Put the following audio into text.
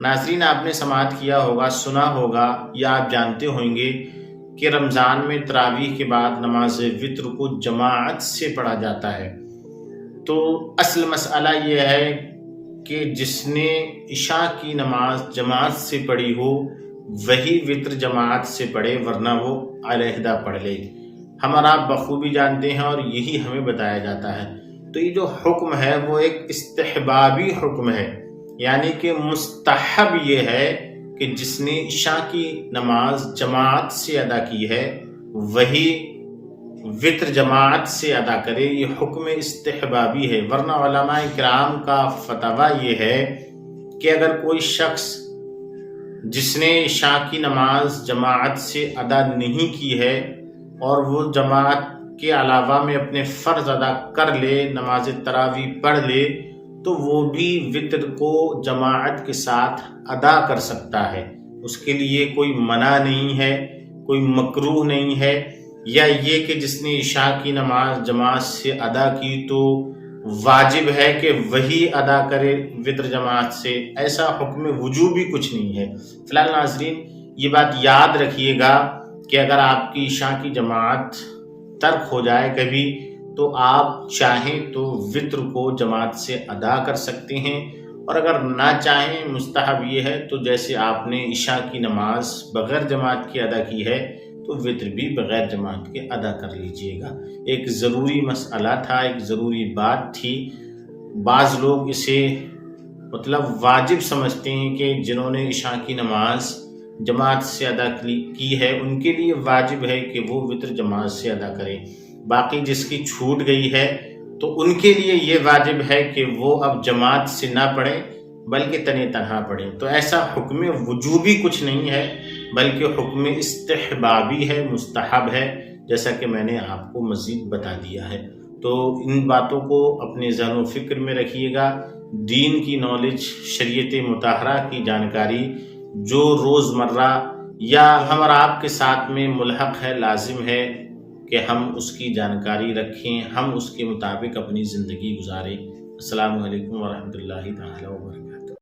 ناظرین، آپ نے سماعت کیا ہوگا، سنا ہوگا یا آپ جانتے ہوں گے کہ رمضان میں تراویح کے بعد نماز وتر کو جماعت سے پڑھا جاتا ہے۔ تو اصل مسئلہ یہ ہے کہ جس نے عشاء کی نماز جماعت سے پڑھی ہو وہی وتر جماعت سے پڑھے، ورنہ وہ علیحدہ پڑھ لے۔ ہم اور آپ بخوبی جانتے ہیں اور یہی ہمیں بتایا جاتا ہے۔ تو یہ جو حکم ہے وہ ایک استحبابی حکم ہے، یعنی کہ مستحب یہ ہے کہ جس نے عشاء کی نماز جماعت سے ادا کی ہے وہی وتر جماعت سے ادا کرے۔ یہ حکم استحبابی ہے، ورنہ علماء کرام کا فتویٰ یہ ہے کہ اگر کوئی شخص جس نے عشاء کی نماز جماعت سے ادا نہیں کی ہے اور وہ جماعت کے علاوہ میں اپنے فرض ادا کر لے، نماز تراویح پڑھ لے، تو وہ بھی وتر کو جماعت کے ساتھ ادا کر سکتا ہے۔ اس کے لیے کوئی منع نہیں ہے، کوئی مکروہ نہیں ہے، یا یہ کہ جس نے عشاء کی نماز جماعت سے ادا کی تو واجب ہے کہ وہی ادا کرے وتر جماعت سے، ایسا حکم وجوبی کچھ نہیں ہے۔ فی الحال ناظرین، یہ بات یاد رکھیے گا کہ اگر آپ کی عشاء کی جماعت ترک ہو جائے کبھی تو آپ چاہیں تو وتر کو جماعت سے ادا کر سکتے ہیں، اور اگر نہ چاہیں، مستحب یہ ہے تو جیسے آپ نے عشاء کی نماز بغیر جماعت کے ادا کی ہے تو وتر بھی بغیر جماعت کے ادا کر لیجئے گا۔ ایک ضروری مسئلہ تھا، ایک ضروری بات تھی۔ بعض لوگ اسے واجب سمجھتے ہیں کہ جنہوں نے عشاء کی نماز جماعت سے ادا کی ہے ان کے لیے واجب ہے کہ وہ وتر جماعت سے ادا کریں، باقی جس کی چھوٹ گئی ہے تو ان کے لیے یہ واجب ہے کہ وہ اب جماعت سے نہ پڑھیں بلکہ تنہا پڑھیں۔ تو ایسا حکم وجوبی کچھ نہیں ہے، بلکہ حکم استحبابی ہے، مستحب ہے، جیسا کہ میں نے آپ کو مزید بتا دیا ہے۔ تو ان باتوں کو اپنے ذہن و فکر میں رکھیے گا۔ دین کی نالج، شریعت مطہرہ کی جانکاری جو روزمرہ یا ہم اور آپ کے ساتھ میں ملحق ہے، لازم ہے کہ ہم اس کی جانکاری رکھیں، ہم اس کے مطابق اپنی زندگی گزاریں۔ السلام علیکم ورحمۃ اللہ تعالی وبرکاتہ۔